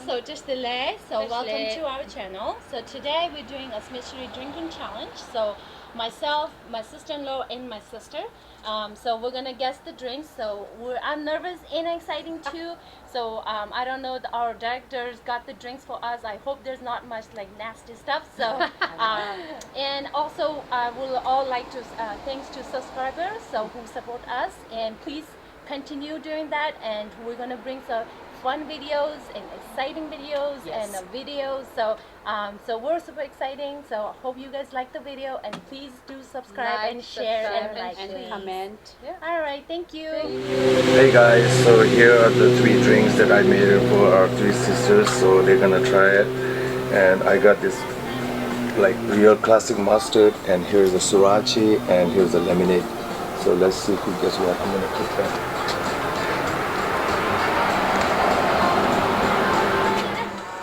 so Tishle. So welcome to our channel. So today we're doing a mystery drinking challenge. So myself, my sister-in-law, and my sister. So we're gonna guess the drinks. So I'm nervous and exciting too. So I don't know. Our directors got the drinks for us. I hope there's not much like nasty stuff. So and also we'll all like to thanks to subscribers so who support us, and please continue doing that. And we're gonna bring some fun videos and exciting videos and videos. So so we're super exciting. So hope you guys like the video, and please do subscribe and share and comment. All right, thank you. Hey guys, so here are the 3 drinks that I made for our 3 sisters. So they're gonna try it, and I got this like real classic mustard, and here's a sriracha, and here's a lemonade. So let's see who gets what. I'm gonna put that.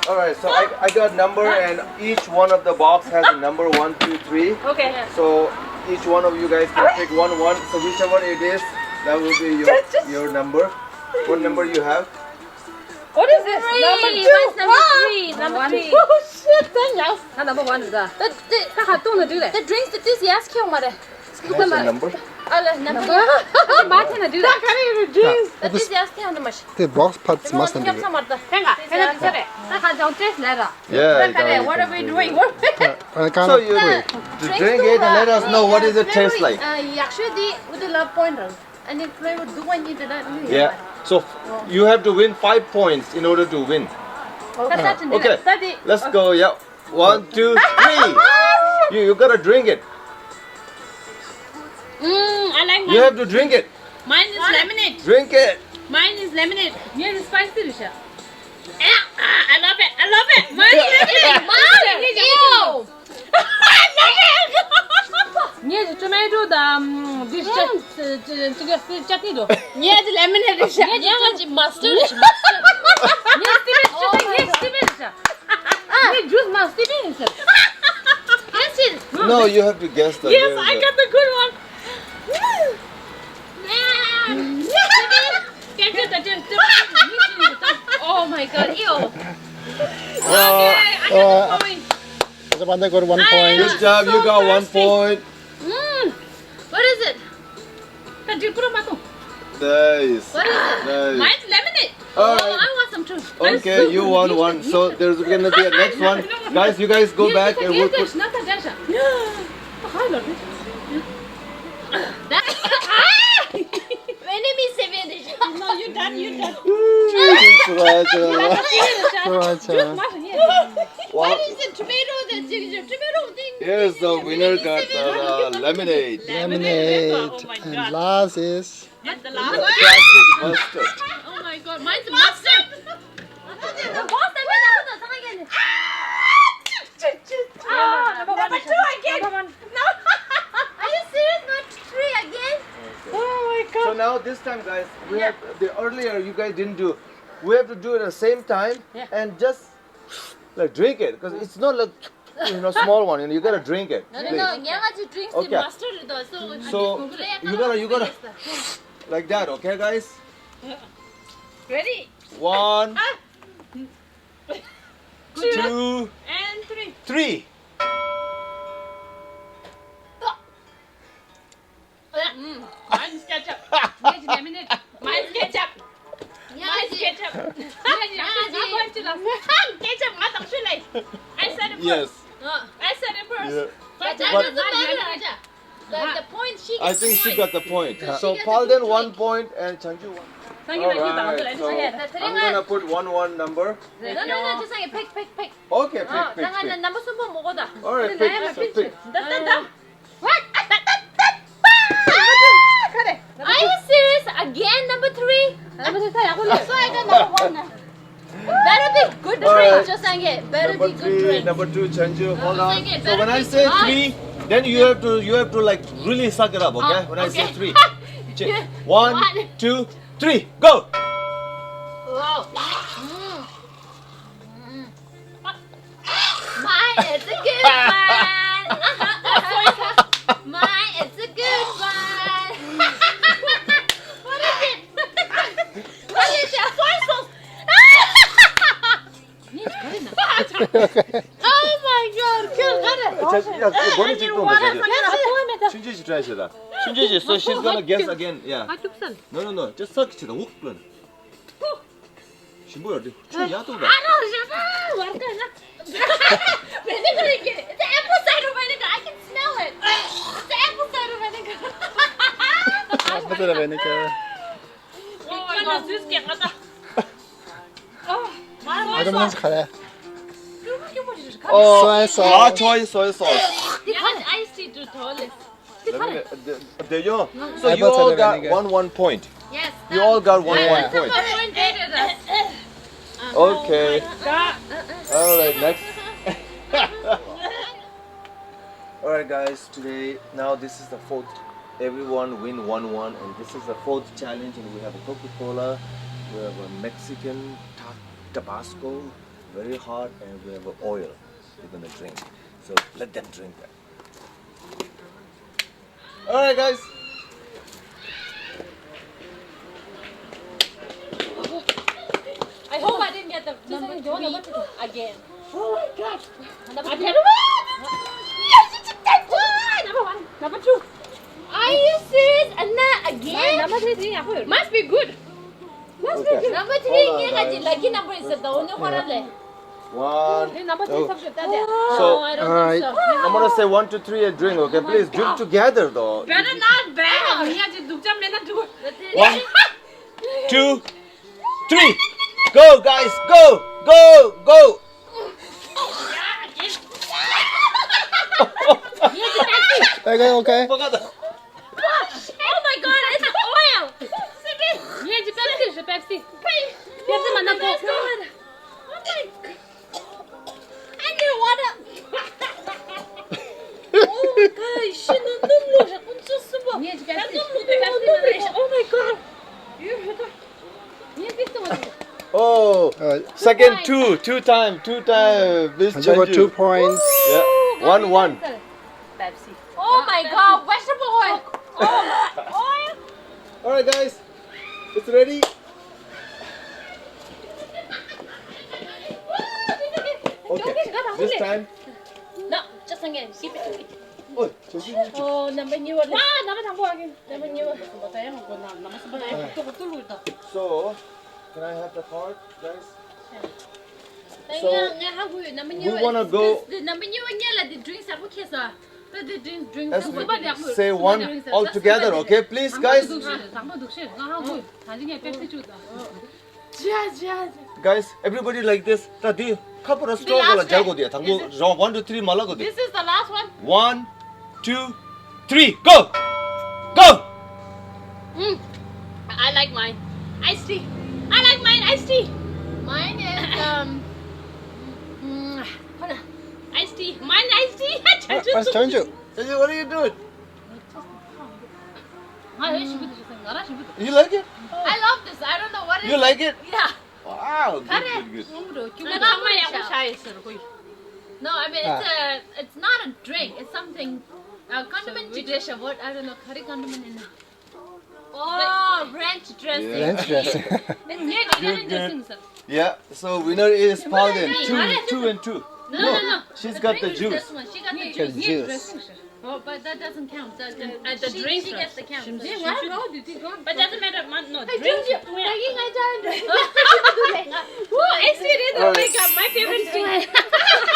Alright, so I got number, and each one of the box has a number 1, 2, 3. Okay. So each one of you guys can pick one. So whichever it is, that will be your number. What number you have? What is this? Number 2. Number 3. Oh shit! Daniel. Number 1 is that? The drinks that this yes kill mother. What's the number? Number. Martin do that. That this yes kill the much. The box parts must be. Yeah. What are we doing? What? So you drink it and let us know what does it taste like. Actually, with the love pointer, and the flavor do one you did not. Yeah. So you have to win 5 points in order to win. Okay. Let's go. Yeah. 1, 2, 3. You gotta drink it. I like mine. You have to drink it. Mine is lemonade. Drink it. Mine is lemonade. Yours is spicy, Risha. I love it. I love it. Mine is lemonade. Mine. Ew. I love it. Yes, tomato this chutney do. Yes, lemonade. Yes, mustard. Yes, juice mustard. Yes, No, you have to guess the. yes, I got the good one. Oh my god, ew. Okay, I got the point. The one that got 1 point. Good job, you got 1 point. What is it? Nice. What is it? Nice. Mine's lemonade. All Oh, right. I want some too. Okay, you won 1. So there's gonna be a next one. Guys, you guys go back and we'll put. Enemy seven. No, you done. What is the tomato? The tomato thing. Here's the winner got the lemonade. Lemonade. Oh my And god. last is. That's the The last one. classic mustard. Oh my god, mine's mustard. Number 2 again. No. Are you serious? Not 3 again? Oh my god. So now this time, guys, we have the earlier you guys didn't do. We have to do it at the same time and just like drink it, because it's not like small one. You gotta drink it. No. please. Yangaji drinks the Okay. mustard though. So you gotta like that, okay, guys? Ready? 1, 2, And 3. 3. Mine's ketchup. Mine's lemonade. Mine's ketchup. Mine's ketchup. Ketchup. I said it first. Yes. I said it first. Yeah. But that doesn't matter. The point she I think she got the point. So Palden 1 point and Chanju 1. Alright, so I'm gonna put 1 number. No, just like pick. Okay, pick. Number super 먹어다. Alright, pick. What? Are you serious? Again, number 3? So I got number 1. Better be good drink, just like it. Better Number be good 3, drink. number 2, Chanju. Hold on. Okay, So better when I be say good. 3, then you have to like really suck it up, okay? When I say 3. 1, 2, 3, go! Wow. Mine is a good one. Mine is a good one. What is it? What is it? Soy sauce. 그러니까 머리 찍던 거죠. 춘지지 try 시다. 춘지지, so she's gonna guess again. Yeah. No. Just suck it. Hook run. She 뭐야? 춘 야도다. Vinegar again. It's apple cider vinegar. I can smell it. It's apple cider vinegar. Apple cider vinegar. Oh my god, this is 깽하다. I don't know 카레. 아, sauce. soy sauce. I see to toilet. There you go. So Apple you all cider got vinegar. one point. Yes. You all got one That's point. the point dated us. Okay. All right, next. All right, guys. Today, now this is the fourth. Everyone win 1-1, and this is the fourth challenge. And we have a Coca-Cola, we have a Mexican Tabasco, very hot, and we have oil. We're gonna drink. So let them drink that. All right, guys. I hope I didn't get the number 3 again. Oh my god. Number 2. Number 2. Are you serious? And that again? Number 3. Must be good. Okay. Number 3 Hold on, again. guys. Lucky number is the only one. One. Number 3 Oh. subject. So I don't Alright. think so. I'm gonna say 1, 2, 3 and drink. Okay, please drink together though. Better not bad. We have to do jam lena do. 1, 2, 3. Go, guys. Go. Okay. Forgot. Oh my god, it's oil. Ye ji Pepsi. Pepsi mana ko. Oh my god. I need water. Oh my god, she no numlo. Ye ji Pepsi. Oh my god. Ye ji to. Oh, second two time. This And you got 2 points. Yeah, 1-1. Pepsi. Oh my god, vegetable oil. Oh, oil. All right, guys, it's ready. Okay, this time. No, just again. Keep it. Oh, 정신. Oh, number new one. 아, 남의 담보 하긴. Number new one. 뭐 다양한 거 남았어 봐. 또 뚫고 있다. So, can I have the card, guys? So, number new we wanna go. The number new one, yeah, like the drinks are okay, so. But the drinks Let's are say one all together, okay, please, guys. 담보 독실. 나 하고 나중에 펩시 주다. Guys, everybody like this. Tadi, couple of straw last wala jago dia. Tanggo, 1, 2, 3 malago dia. This is the last one. 1, 2, 3, go! Go! I like mine. Iced tea. I like mine iced tea. Mine is hold on. Iced tea. Mine iced tea. What's Chonju? What are you doing? 아, 왜 시부터 줬어? 나라 시부터. You like it? I love this. I don't know what it is. You like it? Yeah. Wow, good. No, I mean it's not a drink. It's something condiment dish or what? I don't know. Curry condiment in it. Oh, ranch dressing. Yeah. Ranch dressing. Good. Yeah, so winner is Paulin. 2 and 2. No. She's got the drink is juice. This one. She got the Got juice. juice. Oh, but that doesn't count. The she drink gets the count. But doesn't matter. No, I drink. told you. I don't. I see it. Oh my god, my favorite thing.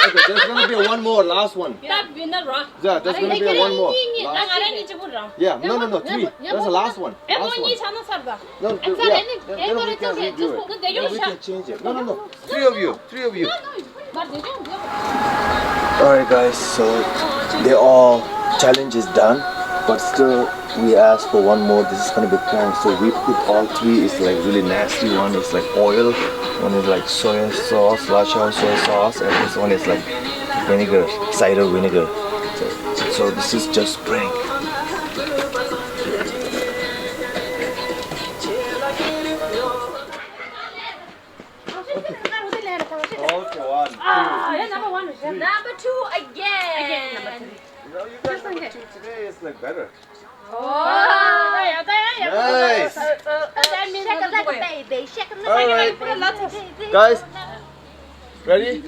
Okay, there's gonna be one more, last one. 딱 winner 라. Yeah, there's gonna be one more. 나 Last. 가라니 집으로. Yeah, no, 3. That's the last one. Last 에모니 one. 자는 살다. No, then we can redo it. Then we can change it. No. 3 of you. 말 되죠? Alright guys, so all challenge is done, but still we asked for one more. This is gonna be prank, so we put all 3. It's like really nasty. One is like oil, one is like soy sauce, lacha soy sauce, and this one is like vinegar, cider vinegar. So this is just prank. Okay, 1, 2. Number 2 again. No, you guys number 2 today is like better. 나야. Nice. Shake it like a baby. Shake it like Alright, guys, ready?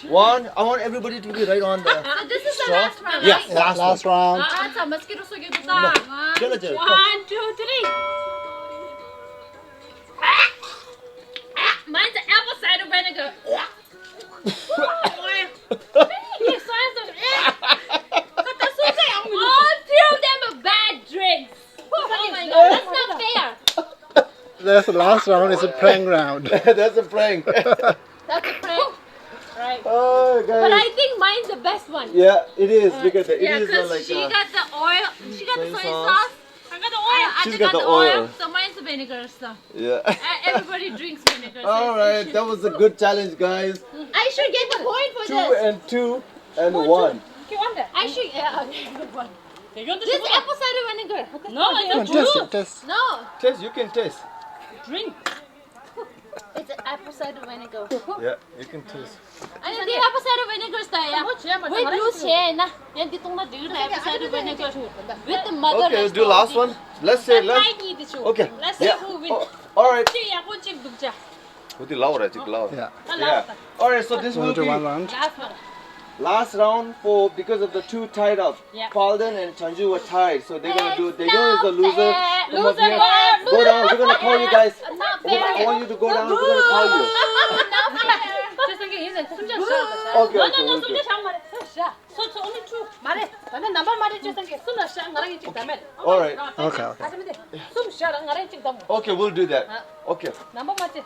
One. I want everybody to be right on the. So this is the straw. last round, Yes, right? last, Last round. 자, mosquito 속에보다. Chill, chill. 1, 2, 3. Mine's apple cider vinegar. All three of them are bad drinks. Oh my god, that's not fair. That's the last round. It's a prank round. That's a prank. That's a prank. Right. Oh, guys. But I think mine's the best one. Yeah, it is because it Yeah, is because like. she got the oil, she got the soy soy sauce. sauce. I got the oil. I She's just got got the the oil. oil. So mine's the vinegar stuff. Yeah. Everybody drinks vinegar. So All right, that was a good challenge, guys. I should get the point for 2 this. and 2 and 1. I should. Yeah, okay, good one. This apple cider vinegar. No, Come on, it's test it. Test. No, Taste, you can taste. drink. it's apple cider vinegar. Yeah, you can taste. 아니, 네 apple cider vinegar style. Wait, blue chain. Yan ditong na dir na apple cider vinegar with the mother. Okay, let's do last one. Let's say, let's. Okay. Let's see Yeah. who wins. Oh, all right. 야, 꼴찌 눕자. Put it louder, loud. Yeah. Yeah. All right, so this will We'll do be one round. Last one. last round for because of the 2 tied up. Yeah. Palden and Chanju were tied, so they're gonna do. Daejeon is the loser. Come up Loser here. go. Go down. We're gonna call you guys. Not I fair. want you to go down. We're gonna call you. Not fair. 죄송해요. 얘는 숨자 Okay, No, okay, no, okay. 숨자 잘 말해. 자, so only two. 말해. 나는 나만 말해 죄송해. 숨을 쉬어. 나랑 일찍 담해. All right. Okay, okay. 하시면 돼. 숨 쉬어. 나랑 일찍 담어. Okay, we'll do that. Okay. 나만 맞지?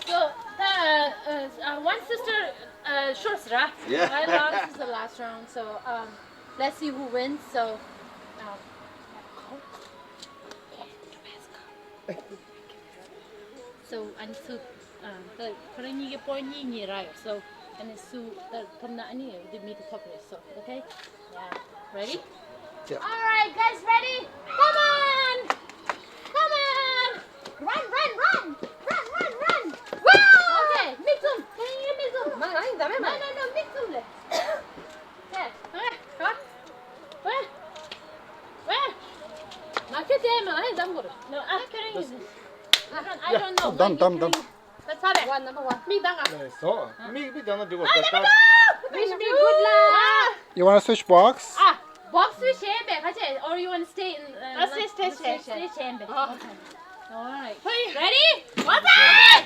So, one sister shorts, right? Yeah. I lost. This is the last round. So, let's see who wins. So, and so, the currently point in right. So, and it's so the come not any the meet the couple. So, okay. Yeah. Ready? Yeah. All right, guys, ready? Come on! Come on! Run, run, run! Run, run, run! Wow! Okay, mix them. Can you mix them? 아니, 남의 No, 말. no, no, mix them. Yeah. Where? Where? 마켓에 아니 담고를. No, I'm kidding you. I don't know. Done, done, done. Let's have it. One number one. 미당아. So, me don't do Wish me good luck. You want to switch box? Box with champagne, or you want to stay in? Let's stay champagne. Oh. Okay. All right. Ready? What's up?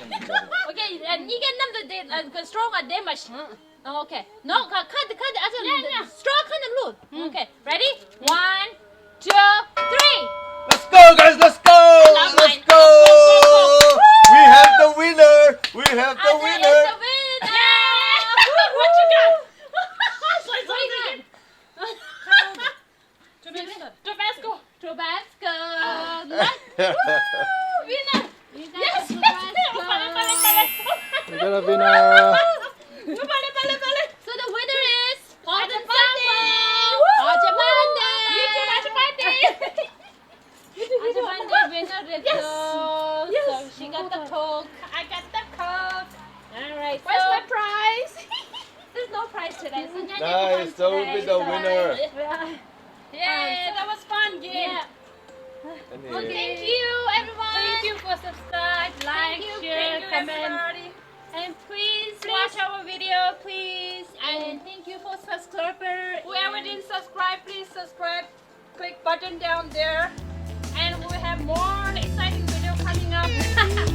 Okay, and you get them the strong and damage. Okay. No, cut. Yeah. Strong kind of load. Okay. Ready? 1, 2, 3. Let's go, guys. Let's go. Let's go. We have the winner. We have the winner. It's the winner. What you got? What you got? Tabasco. Tabasco. Winner. You got Yes. Tabasco. We got a winner. So the winner is Ajapande. Ajapande. Ajapande winner. Yes. So she got the Coke. I got the Coke. All right. Where's so my prize? there's no prize today. So Nyanya Nice. won So we'll today, be the winner. Yeah. That was fun game. Yeah. Well, Anyway. thank you, everyone. Thank you for subscribe, like, you, share, thank you, comment. everybody. And please Watch our video, please. And thank you for subscriber. Whoever didn't subscribe, please subscribe. Click button down there. And we'll have more exciting video coming up.